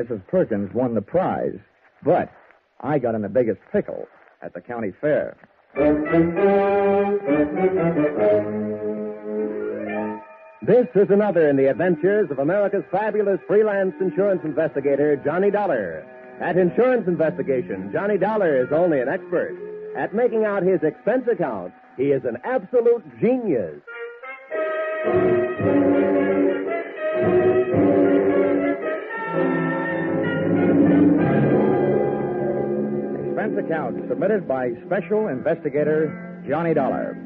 Mrs. Perkins won the prize, but I got in the biggest pickle at the county fair. This is another in the adventures of America's fabulous freelance insurance investigator, Johnny Dollar. At insurance investigation, Johnny Dollar is only an expert. At making out his expense account, he is an absolute genius. Expense account submitted by Special Investigator Johnny Dollar.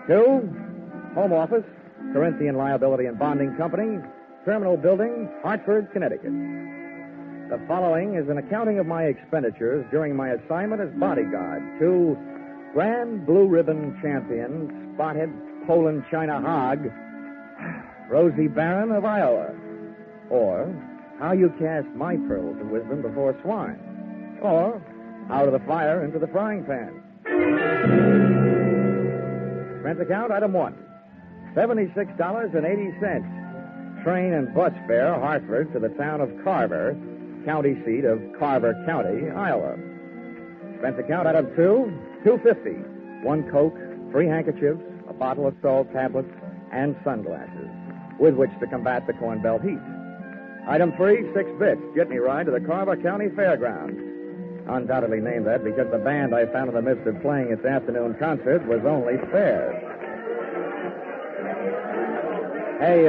To Home Office, Corinthian Liability and Bonding Company, Terminal Building, Hartford, Connecticut. The following is an accounting of my expenditures during my assignment as bodyguard to Grand Blue Ribbon Champion, Spotted Poland China Hog, Rosie Barron of Iowa. Or, how you cast my pearls of wisdom before swine. Or, out of the fire into the frying pan. Expense account, item 1. $76.80. Train and bus fare, Hartford, to the town of Carver, county seat of Carver County, Iowa. Expense account, item 2. $2.50. 1 Coke, 3 handkerchiefs, a bottle of salt tablets, and sunglasses, with which to combat the Corn Belt heat. Item 3, 6 bits. Jitney ride to the Carver County Fairgrounds. Undoubtedly named that because the band I found in the midst of playing its afternoon concert was only fair. Hey,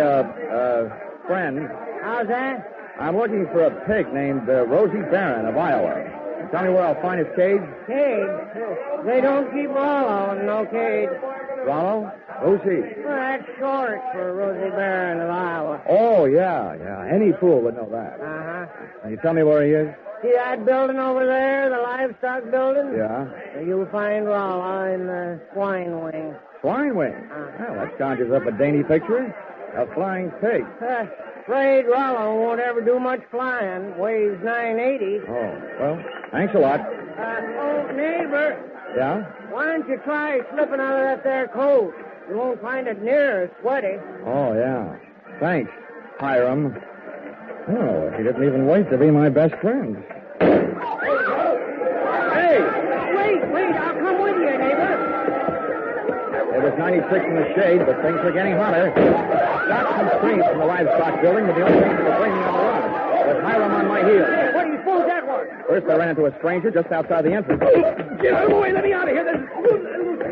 friend. How's that? I'm looking for a pig named Rosie Barron of Iowa. Tell me where I'll find his cage. Cage? They don't keep Rollo in no cage. Rollo? Who's he? Well, that's short for Rosie Barron of Iowa. Oh, yeah. Any fool would know that. Uh-huh. Can you tell me where he is? See that building over there, the livestock building? Yeah. You'll find Rollo in the swine wing. Swine wing? Well, that conjures up a dainty picture. A flying pig. Afraid Rollo won't ever do much flying. Weighs 980. Oh, well, thanks a lot. Neighbor. Yeah? Why don't you try slipping out of that there coat? You won't find it near as sweaty. Oh, yeah. Thanks, Hiram. Oh, he didn't even wait to be my best friend. Hey! Wait, I'll come with you, neighbor. It was 96 in the shade, but things were getting hotter. Shots and screams from the livestock building were the only things that were bringing me on the run. With Hiram on my heels. Hey, what do you suppose that was? First, I ran into a stranger just outside the entrance. Get out of the way, let me out of here. There's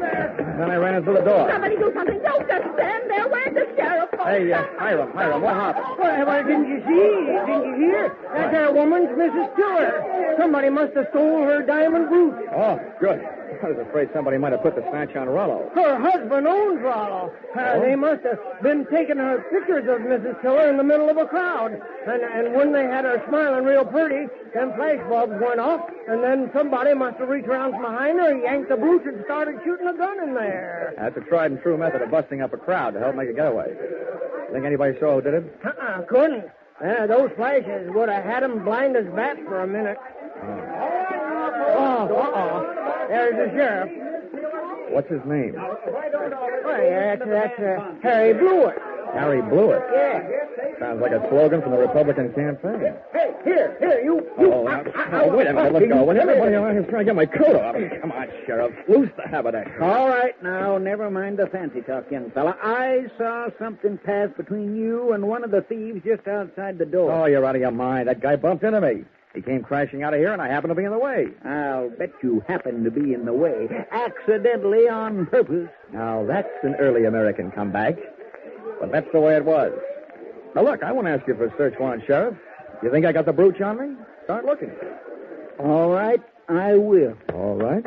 there. Then I ran into the door. Somebody do something. Don't just stand there. Where's the sheriff? Hey, Hiram, what happened? Well, didn't you see? Didn't you hear? That there woman's Mrs. Stewart. Somebody must have stole her diamond brooch. Oh, good. I was afraid somebody might have put the snatch on Rollo. Her husband owns Rollo. They must have been taking her pictures of Mrs. Stewart in the middle of a crowd. And when they had her smiling real pretty, them flash bulbs went off, and then somebody must have reached around from behind her, yanked the brooch, and started shooting a gun in there. That's a tried and true method of busting up a crowd to help make a getaway. Think anybody saw who did it? Couldn't. Those flashes would have had them blind as bats for a minute. There's the sheriff. What's his name? That's Harry Blewett. Harry Blewett? Yeah. Sounds like a slogan from the Republican campaign. Hey, here, you. Wait a minute, let's go. When everybody around here's trying to get my coat off. Come on, Sheriff. Loose the haberdasher. All right, now, never mind the fancy talk, young fella. I saw something pass between you and one of the thieves just outside the door. Oh, you're out of your mind. That guy bumped into me. He came crashing out of here, and I happened to be in the way. I'll bet you happened to be in the way. Accidentally on purpose. Now, that's an early American comeback. But that's the way it was. Now, look, I won't ask you for a search warrant, Sheriff. You think I got the brooch on me? Start looking. All right, I will. All right.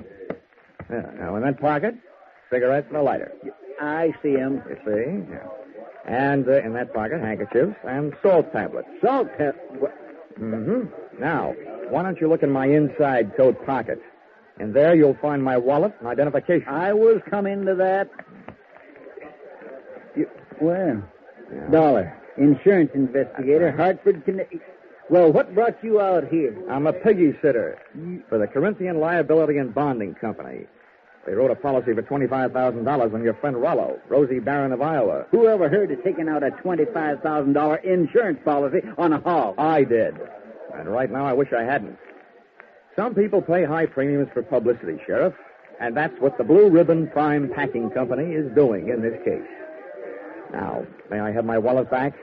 Yeah, now, in that pocket, cigarettes and a lighter. I see 'em. You see? Yeah. And in that pocket, handkerchiefs and salt tablets. Salt tablets? Mm-hmm. Now, why don't you look in my inside coat pocket? And there you'll find my wallet and identification. I was coming to that. Well, Yeah. Dollar, insurance investigator, Hartford, Connecticut. Well, what brought you out here? I'm a piggy sitter for the Corinthian Liability and Bonding Company. They wrote a policy for $25,000 on your friend Rollo, Rosie Barron of Iowa. Who ever heard of taking out a $25,000 insurance policy on a hog? I did. And right now I wish I hadn't. Some people pay high premiums for publicity, Sheriff, and that's what the Blue Ribbon Prime Packing Company is doing in this case. Now, may I have my wallet back?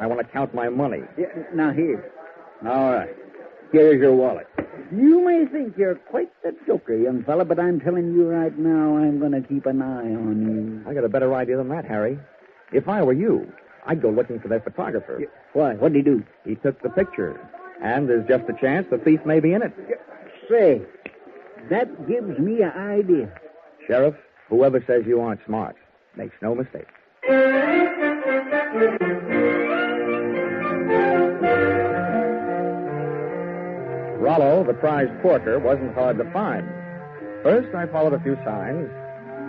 I want to count my money. Yeah, now, here. All right. Here's your wallet. You may think you're quite the joker, young fella, but I'm telling you right now, I'm going to keep an eye on you. I got a better idea than that, Harry. If I were you, I'd go looking for that photographer. Why? What'd he do? He took the picture, and there's just a chance the thief may be in it. Say, that gives me an idea. Sheriff, whoever says you aren't smart makes no mistake. Rollo, the prize porker, wasn't hard to find. First, I followed a few signs.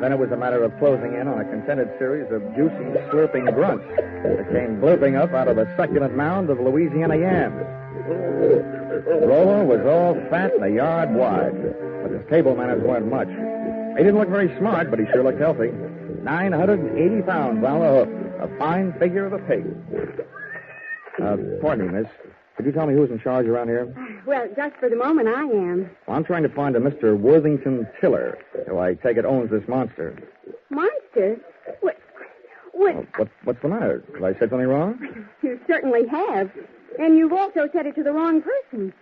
Then it was a matter of closing in on a contented series of juicy, slurping grunts that came blurping up out of a succulent mound of Louisiana yams. Rollo was all fat and a yard wide, but his table manners weren't much. He didn't look very smart, but he sure looked healthy. 980 pounds on the hook. A fine figure of a pig. Pardon me, miss. Could you tell me who's in charge around here? Well, just for the moment, I am. Well, I'm trying to find a Mr. Worthington Tiller, who I take it owns this monster. Monster? What? Oh, what's the matter? Have I said something wrong? You certainly have. And you've also said it to the wrong person.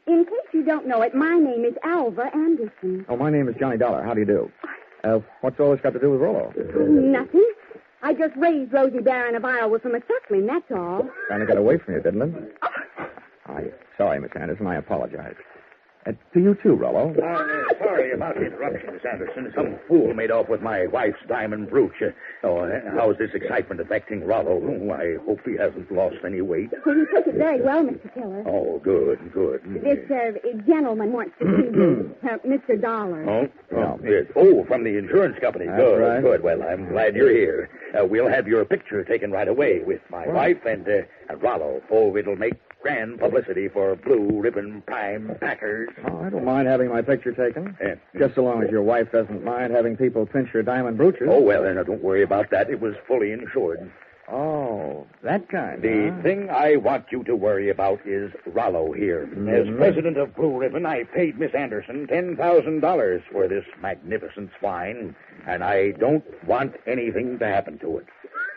In case you don't know it, my name is Alva Anderson. Oh, my name is Johnny Dollar. How do you do? What's all this got to do with Rollo? Nothing. I just raised Rosie Barron of Iowa from a suckling, that's all. Kind of got away from you, didn't it? Sorry, Miss Anderson. I apologize. To you, too, Rollo. Sorry about the interruption, Miss Anderson. Some fool made off with my wife's diamond brooch. How's this excitement affecting Rollo? I hope he hasn't lost any weight. Well, you took it very well, Mr. Tiller. Oh, good. This gentleman wants to see you, Mr. Dollar. Yes. Oh, from the insurance company. That's Good, right. Good. Well, I'm glad you're here. We'll have your picture taken right away with my wife and Rollo. Oh, it'll make grand publicity for Blue Ribbon Prime Packers. Oh, I don't mind having my picture taken. Yeah. Just so long as your wife doesn't mind having people pinch your diamond brooches. Oh, well, then, don't worry about that. It was fully insured. Oh, that kind, The thing I want you to worry about is Rollo here. As president of Blue Ribbon, I paid Miss Anderson $10,000 for this magnificent swine, and I don't want anything to happen to it.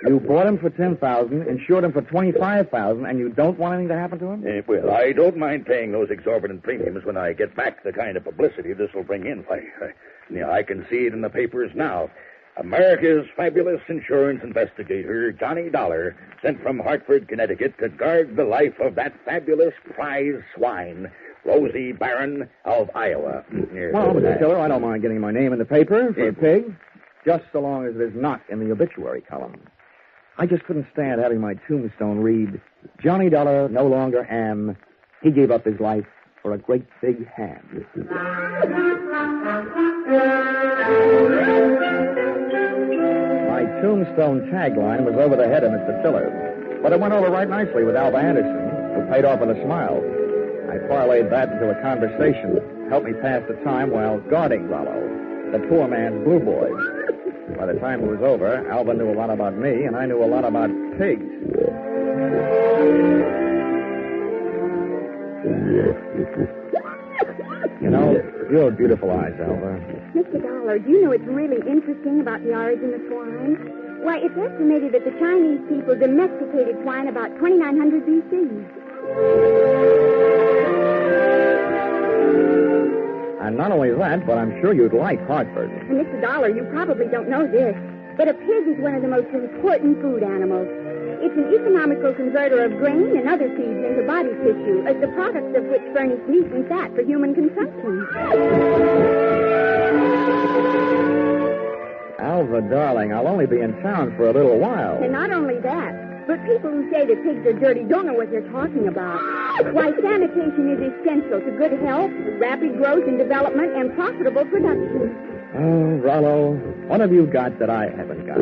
You bought him for $10,000, insured him for $25,000, and you don't want anything to happen to him? Well, I don't mind paying those exorbitant premiums when I get back the kind of publicity this will bring in. I can see it in the papers now. America's fabulous insurance investigator, Johnny Dollar, sent from Hartford, Connecticut, to guard the life of that fabulous prize swine, Rosie Barron of Iowa. Well, Mr. Tiller, I don't mind getting my name in the paper for a pig, just so long as it is not in the obituary column. I just couldn't stand having my tombstone read, Johnny Dollar no longer am. He gave up his life for a great big ham. My tombstone tagline was over the head of Mr. Tiller, but it went over right nicely with Alva Anderson, who paid off with a smile. I parlayed that into a conversation, helped me pass the time while guarding Rollo, the poor man's blue boy. By the time it was over, Alva knew a lot about me, and I knew a lot about pigs. You know, you have beautiful eyes, Alva. Mr. Dollar, do you know what's really interesting about the origin of swine? Why, it's estimated that the Chinese people domesticated swine about 2900 B.C. And not only that, but I'm sure you'd like Hartford. And Mr. Dollar, you probably don't know this, but a pig is one of the most important food animals. It's an economical converter of grain and other seeds into body tissue, the products of which furnish meat and fat for human consumption. Alva, darling, I'll only be in town for a little while. And not only that, but people who say that pigs are dirty don't know what they're talking about. Why, sanitation is essential to good health, rapid growth and development, and profitable production. Oh, Rollo, what have you got that I haven't got? I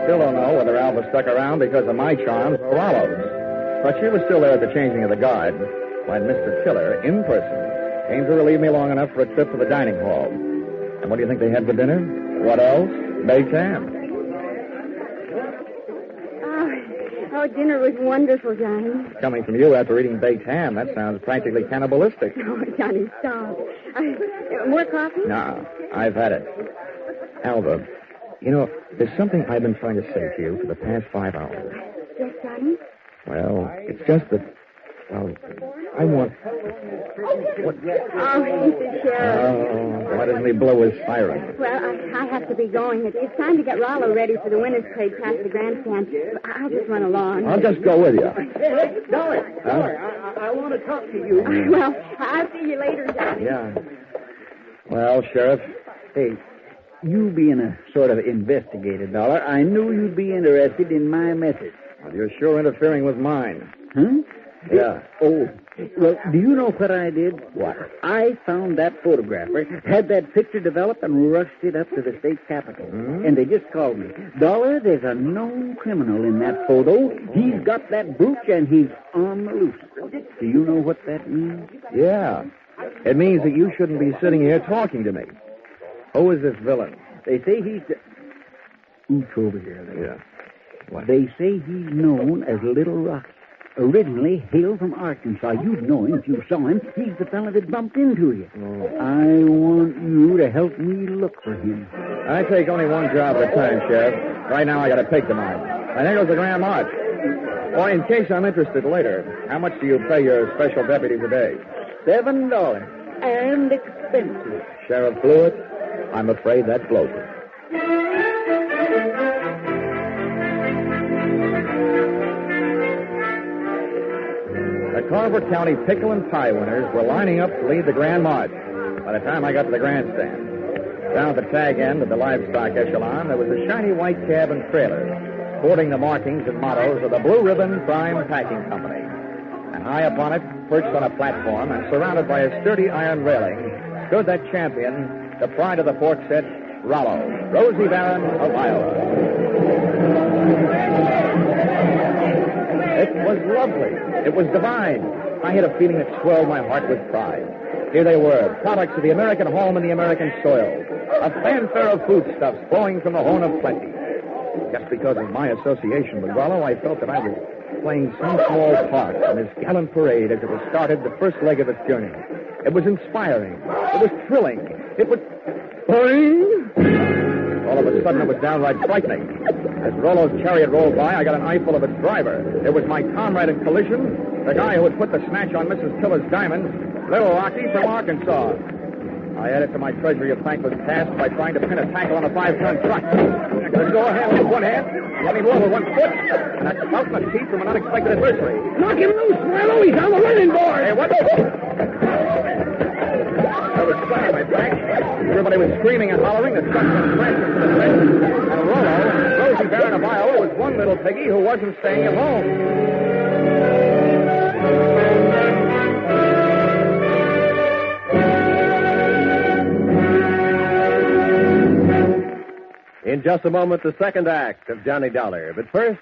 still don't know whether Alva stuck around because of my charms or Rollo's. But she was still there at the changing of the guard when Mr. Tiller, in person, came to relieve me long enough for a trip to the dining hall. And what do you think they had for dinner? What else? Baked ham. Oh, dinner was wonderful, Johnny. Coming from you after eating baked ham, that sounds practically cannibalistic. Oh, Johnny, stop. More coffee? No, I've had it. Alva, you know, there's something I've been trying to say to you for the past 5 hours. Yes, Johnny? Well, it's just that, well, I want... What? Oh, Mr. Sheriff. Oh, why doesn't he blow his siren? Well, I have to be going. It's time to get Rollo ready for the winner's trade past the grandstand. I'll just run along. I'll just go with you. Hey, Dollar, I want to talk to you. Well, I'll see you later, Johnny. Yeah. Well, Sheriff, Hey, you being a sort of investigator, Dollar, I knew you'd be interested in my message. well, you're sure interfering with mine. Huh? Yeah. Oh, well, do you know what I did? What? I found that photographer, had that picture developed, and rushed it up to the state capitol. And they just called me. Dollar, there's a known criminal in that photo. He's got that brooch, and he's on the loose. Do you know what that means? Yeah. It means that you shouldn't be sitting here talking to me. Who is this villain? They say he's... Ooch over here. Yeah. What? They say he's known as Little Rocky. Originally hailed from Arkansas. You'd know him if you saw him. He's the fella that bumped into you. Oh. I want you to help me look for him. I take only one job at a time, Sheriff. Right now I got a pig to mind. And there goes the Grand March. Well, in case I'm interested later, how much do you pay your special deputies a day? $7. And expensive. Sheriff Blewett, I'm afraid that blows it. The Carver County pickle and pie winners were lining up to lead the Grand March. By the time I got to the grandstand, down at the tag end of the livestock echelon, there was a shiny white cab and trailer, sporting the markings and mottos of the Blue Ribbon Prime Packing Company. And high upon it, perched on a platform and surrounded by a sturdy iron railing, stood that champion, the pride of the pork set, Rollo, Rosie Barron of Iowa. It was lovely. It was divine. I had a feeling that swelled my heart with pride. Here they were, products of the American home and the American soil. A fanfare of foodstuffs flowing from the horn of plenty. Just because of my association with Rollo, I felt that I was playing some small part in this gallant parade as it was started the first leg of its journey. It was inspiring. It was thrilling. It was... All of a sudden, it was downright frightening. As Rollo's chariot rolled by, I got an eyeful of its driver. It was my comrade in collision, the guy who had put the snatch on Mrs. Tiller's diamonds, Little Rocky from Arkansas. I added to my treasury of thankless tasks by trying to pin a tackle on a 5-ton truck. I could go ahead with one hand, let me roll with one foot, and I out my feet from an unexpected adversary. Knock him loose, Swallow. He's on the running board. Hey, what the... I was flat on my back. Everybody was screaming and hollering. The truck went crashing to the fence. And Rollo, Rosie Barron of Iowa, was one little piggy who wasn't staying at home. In just a moment, the second act of Johnny Dollar. But first,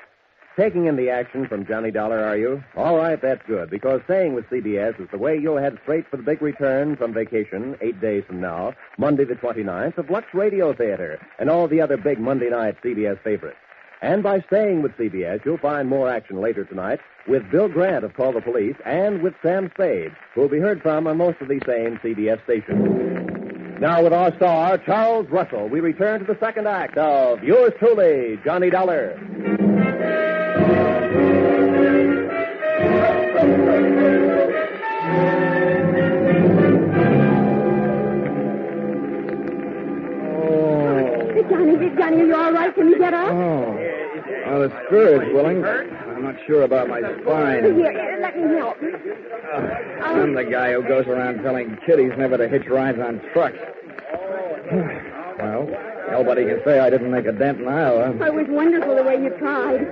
taking in the action from Johnny Dollar, are you? All right, that's good, because staying with CBS is the way you'll head straight for the big return from vacation 8 days from now, Monday the 29th, of Lux Radio Theater and all the other big Monday night CBS favorites. And by staying with CBS, you'll find more action later tonight with Bill Grant of Call the Police and with Sam Spade, who will be heard from on most of these same CBS stations. Now, with our star, Charles Russell, we return to the second act of yours truly, Johnny Dollar. Johnny, are you all right? Can you get up? Oh. Well, the spirit's willing. I'm not sure about my spine. Here, let me help. I'm the guy who goes around telling kiddies never to hitch rides on trucks. Well, nobody can say I didn't make a dent in Iowa. It was wonderful the way you tried.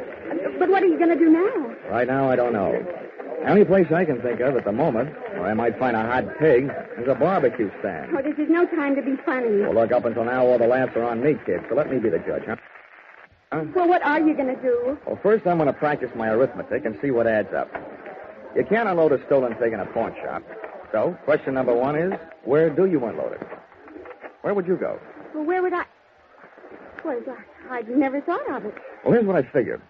But what are you going to do now? Right now, I don't know. The only place I can think of at the moment where I might find a hot pig is a barbecue stand. Oh, this is no time to be funny. Well, look, up until now, all the laughs are on me, kid, so let me be the judge, huh? Well, what are you going to do? Well, first I'm going to practice my arithmetic and see what adds up. You can't unload a stolen pig in a pawn shop. So, question number one is, where do you unload it? Where would you go? Well, where would I... Well, I'd never thought of it. Well, here's what I figured.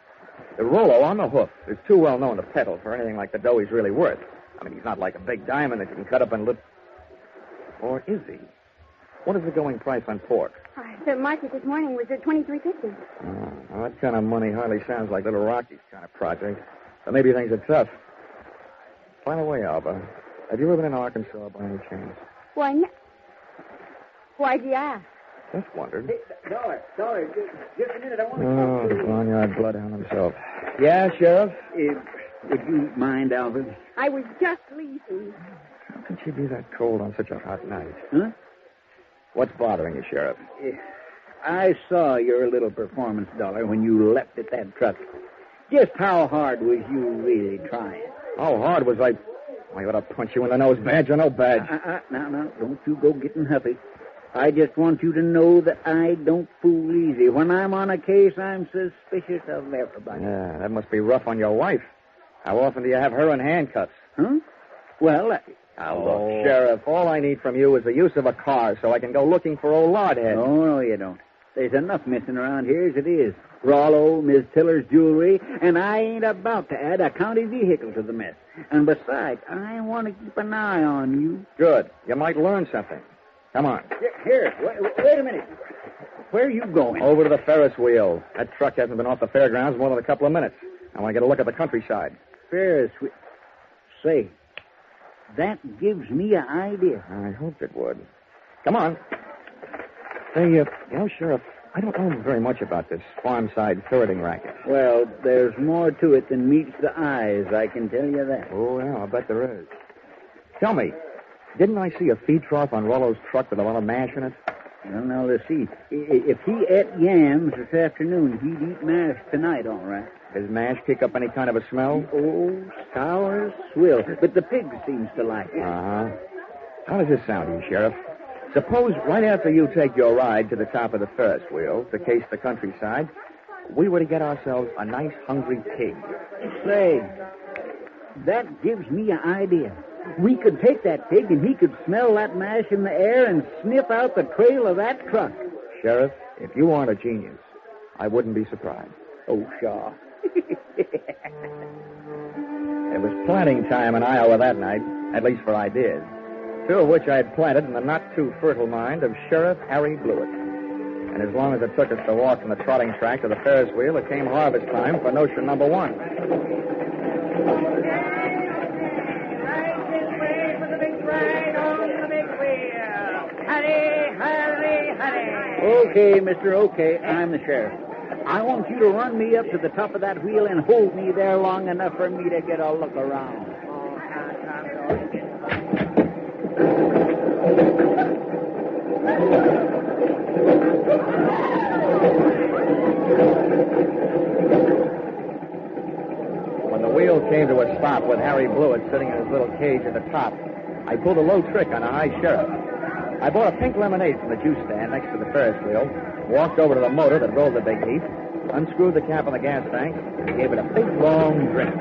The Rollo on the hoof is too well known to peddle for anything like the dough he's really worth. I mean, he's not like a big diamond that you can cut up and Or is he? What is the going price on pork? The market this morning was at $23.50. Well, that kind of money hardly sounds like Little Rocky's kind of project. But maybe things are tough. By the way, Alba, have you ever been in Arkansas by any chance? Why, no. Why'd you ask? Just wondered. Hey, Dollar, just a minute. I want to talk to you. Barnyard bloodhound himself. Yeah, Sheriff? Would you mind, Albert? I was just leaving. How could she be that cold on such a hot night? Huh? What's bothering you, Sheriff? I saw your little performance, Dollar, when you leapt at that truck. Just how hard was you really trying? How hard was I ought to punch you in the nose, badge or no badge. Now, don't you go getting huffy. I just want you to know that I don't fool easy. When I'm on a case, I'm suspicious of everybody. Yeah, that must be rough on your wife. How often do you have her in handcuffs? Huh? Well, Look, Sheriff, all I need from you is the use of a car so I can go looking for old Lardhead. No, you don't. There's enough missing around here as it is. Rollo, Miss Tiller's jewelry, and I ain't about to add a county vehicle to the mess. And besides, I want to keep an eye on you. Good. You might learn something. Come on. Here, wait a minute. Where are you going? Over to the Ferris wheel. That truck hasn't been off the fairgrounds more than a couple of minutes. I want to get a look at the countryside. Ferris wheel. Say, that gives me an idea. I hoped it would. Come on. Say, Sheriff, I don't know very much about this farm-side ferreting racket. Well, there's more to it than meets the eyes, I can tell you that. Oh, yeah, I'll bet there is. Tell me, didn't I see a feed trough on Rollo's truck with a lot of mash in it? Well, now, let's see. If he ate yams this afternoon, he'd eat mash tonight, all right. Does mash kick up any kind of a smell? Oh, sour swill. But the pig seems to like it. Uh-huh. How does this sound to you, Sheriff? Suppose right after you take your ride to the top of the Ferris wheel to case the countryside, we were to get ourselves a nice hungry pig. Say, that gives me an idea. We could take that pig and he could smell that mash in the air and sniff out the trail of that truck. Sheriff, if you aren't a genius, I wouldn't be surprised. Oh, Shaw. It was planting time in Iowa that night, at least for ideas, two of which I had planted in the not-too-fertile mind of Sheriff Harry Blewett. And as long as it took us to walk from the trotting track to the Ferris wheel, it came harvest time for notion number one. Okay, mister, okay. I'm the sheriff. I want you to run me up to the top of that wheel and hold me there long enough for me to get a look around. When the wheel came to a stop with Harry Blewett sitting in his little cage at the top, I pulled a low trick on a high sheriff. I bought a pink lemonade from the juice stand next to the Ferris wheel, walked over to the motor that rolled the big heap, unscrewed the cap on the gas tank, and gave it a big, long drink.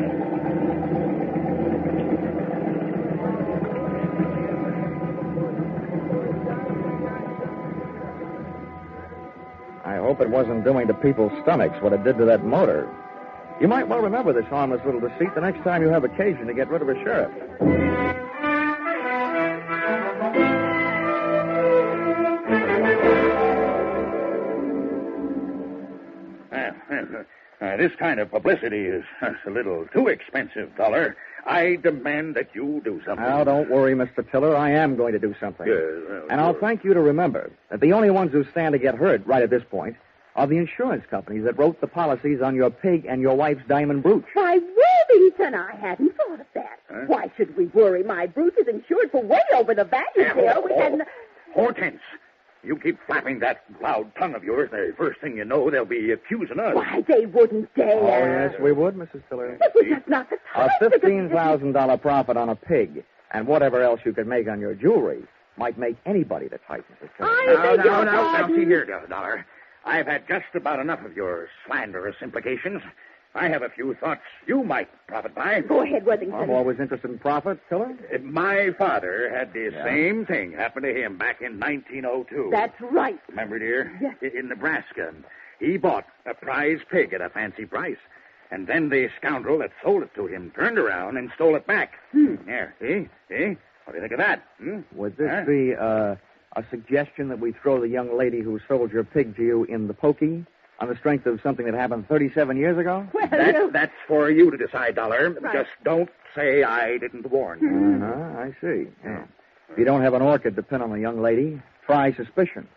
I hope it wasn't doing to people's stomachs what it did to that motor. You might well remember this harmless little deceit the next time you have occasion to get rid of a sheriff. This kind of publicity is a little too expensive, Dollar. I demand that you do something. Now, don't worry, Mr. Tiller. I am going to do something. And I'll thank you to remember that the only ones who stand to get hurt right at this point are the insurance companies that wrote the policies on your pig and your wife's diamond brooch. Why, Worthington, I hadn't thought of that. Huh? Why should we worry? My brooch is insured for way over the value there. We hadn't... Hortense, you keep flapping that loud tongue of yours, the first thing you know, they'll be accusing us. Why, they wouldn't dare. Oh, yes, we would, Mrs. Tiller. It was just not the A time. $15,000 profit on a pig and whatever else you could make on your jewelry might make anybody the type, Mrs. Tiller. Now, see here, Dollar. I've had just about enough of your slanderous implications. I have a few thoughts you might profit by. Go ahead, Worthington. I'm always interested in profit, Tiller. My father had the same thing happen to him back in 1902. That's right. Remember, dear? Yes. In Nebraska. He bought a prize pig at a fancy price. And then the scoundrel that sold it to him turned around and stole it back. There, see? See? What do you think of that? Would this be a suggestion that we throw the young lady who sold your pig to you in the pokey on the strength of something that happened 37 years ago? Well, That's for you to decide, Dollar. Right. Just don't say I didn't warn you. I see. Yeah. If you don't have an orchid to pin on a young lady, try suspicion.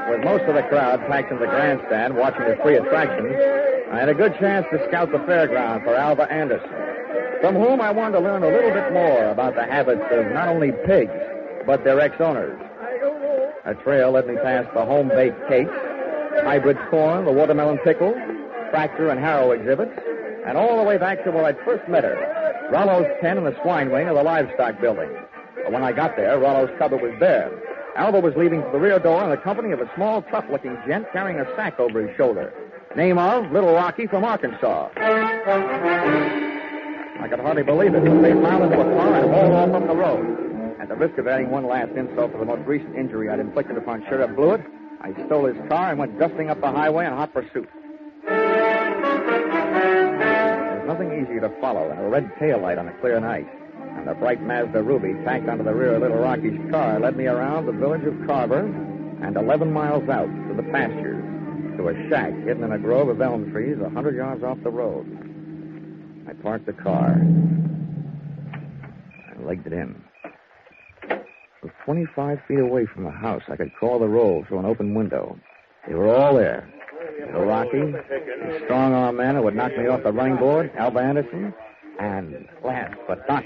With most of the crowd packed in the grandstand watching the three attractions, I had a good chance to scout the fairground for Alva Anderson, from whom I wanted to learn a little bit more about the habits of not only pigs, but their ex-owners. A trail led me past the home-baked cakes, hybrid corn, the watermelon pickle, tractor and harrow exhibits, and all the way back to where I'd first met her, Rollo's pen in the swine wing of the livestock building. But when I got there, Rollo's cupboard was bare. Alva was leaving for the rear door in the company of a small, tough-looking gent carrying a sack over his shoulder. Name of Little Rocky from Arkansas. I could hardly believe it, but they piled into a car and hauled off up the road. At the risk of adding one last insult to the most recent injury I'd inflicted upon Sheriff Blewett, I stole his car and went dusting up the highway in hot pursuit. There's nothing easier to follow than a red taillight on a clear night. And the bright Mazda Ruby tacked onto the rear of Little Rocky's car led me around the village of Carver and 11 miles out to the pastures, to a shack hidden in a grove of elm trees 100 yards off the road. I parked the car and legged it in. From 25 feet away from the house, I could call the roll through an open window. They were all there. Little Rocky, a strong-arm man who would knock me off the running board, Alva Anderson, and last but not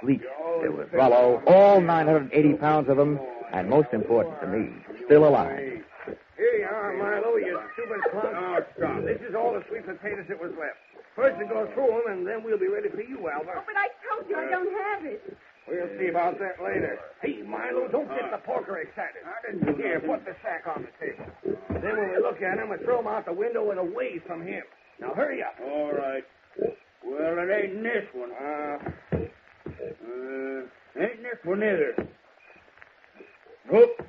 least, there was Rollo, all 980 pounds of them, and most important to me, still alive. Here you are, Milo, you stupid clown. Oh, stop. This is all the sweet potatoes that was left. First we go through them, and then we'll be ready for you, Alva. but I told you I don't have it. We'll see about that later. Hey, Milo, don't get the porker excited. Here, put the sack on the table. Then when we look at him, we throw him out the window and away from him. Now, hurry up. All right. Well, it ain't in this one. Ain't in this one either. Nope.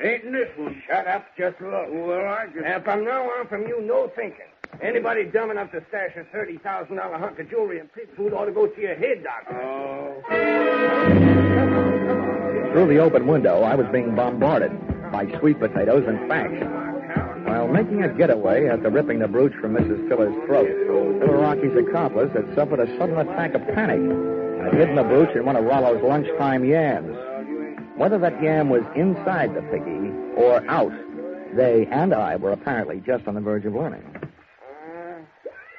Ain't in this one. Shut up, just look. Well, I just... And from now on, from you, no thinking. Anybody dumb enough to stash a $30,000 hunk of jewelry and pig food ought to go to your head doctor. Oh. Through the open window, I was being bombarded by sweet potatoes and facts. While making a getaway after ripping the brooch from Mrs. Tiller's throat, Little Rocky's accomplice had suffered a sudden attack of panic and had hidden the brooch in one of Rollo's lunchtime yams. Whether that yam was inside the piggy or out, they and I were apparently just on the verge of learning.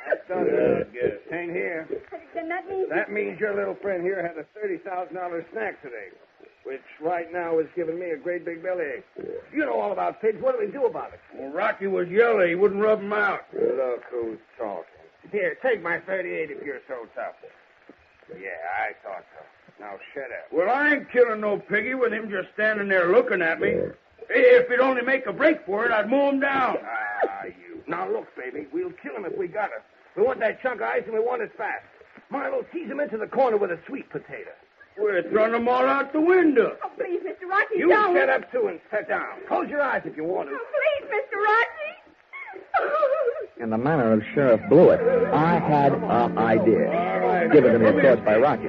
That's done it. Ain't here. Then that means... That means your little friend here had a $30,000 snack today, which right now is giving me a great big bellyache. You know all about pigs. What do we do about it? Well, Rocky was yellow. He wouldn't rub him out. Look who's talking. Here, take my 38 if you're so tough. Yeah, I thought so. Now, shut up. Well, I ain't killing no piggy with him just standing there looking at me. If he'd only make a break for it, I'd mow him down. You. Now, look, baby, we'll kill him if we got him. We want that chunk of ice, and we want it fast. Milo, tease him into the corner with a sweet potato. We're throwing them all out the window. Oh, please, Mr. Rocky, You don't. shut up, too, and sit down. Close your eyes if you want to. Oh, please, Mr. Rocky. In the manner of Sheriff Blewett, I had an idea, given to me, of course, by Rocky.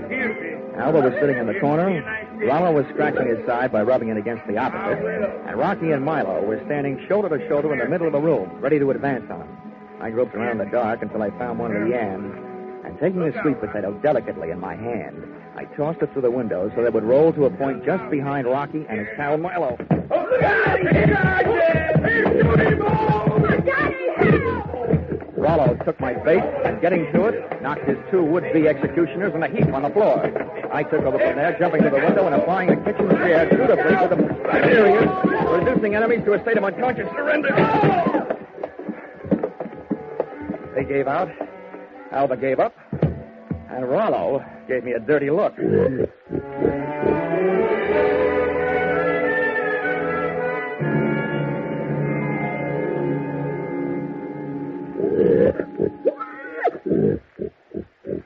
Alva was sitting in the corner, Rollo was scratching his side by rubbing it against the opposite, and Rocky and Milo were standing shoulder to shoulder in the middle of the room, ready to advance on him. I groped around in the dark until I found one of the yams, and taking the sweet potato delicately in my hand, I tossed it through the window so that it would roll to a point just behind Rocky and his pal Milo. Rollo took my bait and, getting to it, knocked his two would-be executioners in a heap on the floor. I took over from there, jumping to the window and applying the kitchen chair dutifully to the mysterious, reducing enemies to a state of unconscious surrender. They gave out, Alba gave up, and Rollo gave me a dirty look.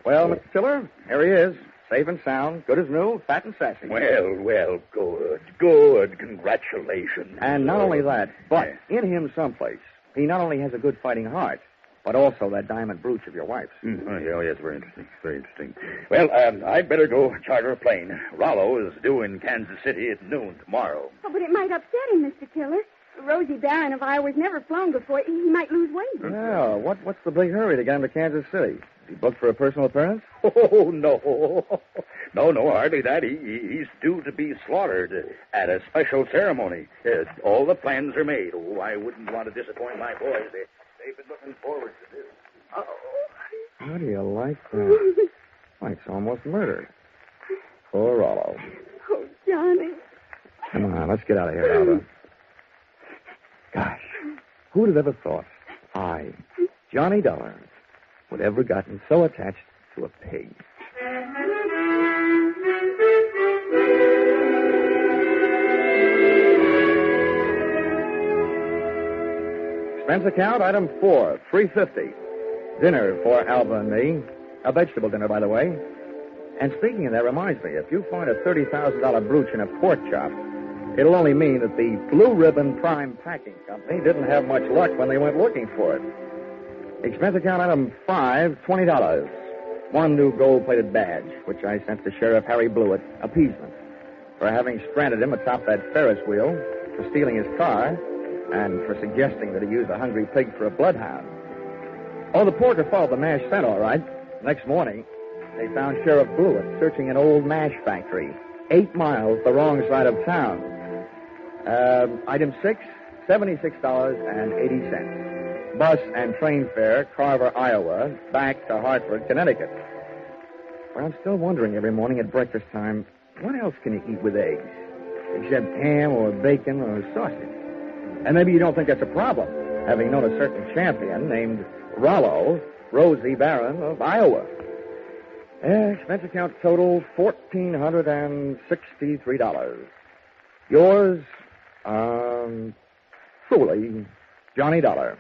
Well, Mr. Tiller, here he is. Safe and sound, good as new, fat and sassy. Well, good. Congratulations. And not only that, but in him someplace, he not only has a good fighting heart, but also that diamond brooch of your wife's. Oh, yes, very interesting. Well, I'd better go charter a plane. Rollo is due in Kansas City at noon tomorrow. Oh, but it might upset him, Mr. Tiller. Rosie Barron of Iowa's never flown before. He might lose weight. Yeah, what's the big hurry to get him to Kansas City? Is he booked for a personal appearance? Oh, no. No, hardly that. He's due to be slaughtered at a special ceremony. All the plans are made. Oh, I wouldn't want to disappoint my boys. They've been looking forward to this. How do you like that? Why, it's almost murder. Poor Rollo. Oh, Johnny. Come on, let's get out of here, Alba. Gosh, who'd have ever thought I, Johnny Dollar, would ever gotten so attached to a pig? Expense account, item 4, $3.50. Dinner for Alba and me. A vegetable dinner, by the way. And speaking of that, reminds me, if you find a $30,000 brooch in a pork chop, it'll only mean that the Blue Ribbon Prime Packing Company didn't have much luck when they went looking for it. Expense account item 5, $20. One new gold-plated badge, which I sent to Sheriff Harry Blewett, appeasement, for having stranded him atop that Ferris wheel, for stealing his car, and for suggesting that he used a hungry pig for a bloodhound. Oh, the porker followed the mash scent, all right. Next morning, they found Sheriff Blewett searching an old mash factory, 8 miles the wrong side of town. Item 6, $76.80. Bus and train fare, Carver, Iowa, back to Hartford, Connecticut. But I'm still wondering every morning at breakfast time, what else can you eat with eggs? Except ham or bacon or sausage. And maybe you don't think that's a problem, having known a certain champion named Rollo, Rosie Barron of Iowa. Expense account total, $1,463. Yours, truly, Johnny Dollar.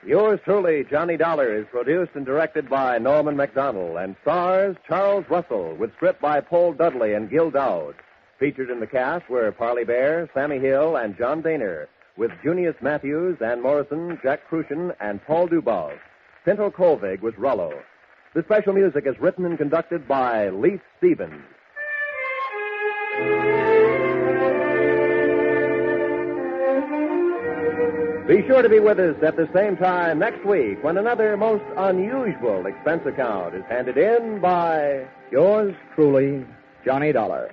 Yours truly, Johnny Dollar, is produced and directed by Norman MacDonald and stars Charles Russell with script by Paul Dudley and Gil Dowd. Featured in the cast were Parley Bear, Sammy Hill, and John Daner, with Junius Matthews, Ann Morrison, Jack Crucian, and Paul Dubov. Pinto Colvig was Rollo. The special music is written and conducted by Leith Stevens. Be sure to be with us at the same time next week when another most unusual expense account is handed in by Yours truly, Johnny Dollar.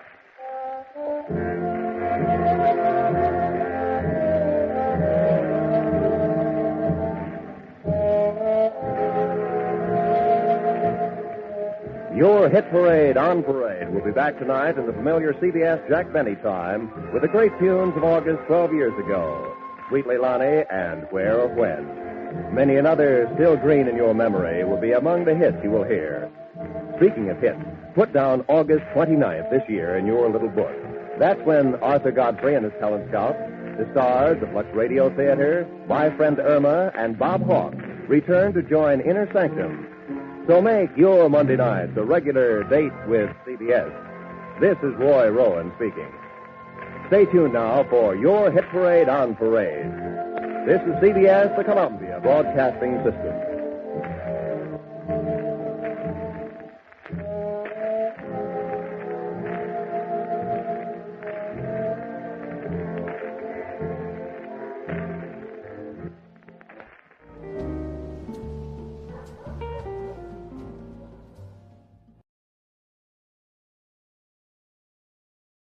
Your Hit Parade on Parade will be back tonight in the familiar CBS Jack Benny time with the great tunes of August 12 years ago. Sweet Leilani and Where or When. Many another still green in your memory will be among the hits you will hear. Speaking of hits, put down August 29th this year in your little book. That's when Arthur Godfrey and his talent scouts, the stars of Lux Radio Theater, My Friend Irma, and Bob Hawke return to join Inner Sanctum. So make your Monday nights a regular date with CBS. This is Roy Rowan speaking. Stay tuned now for Your Hit Parade on Parade. This is CBS, the Columbia Broadcasting System.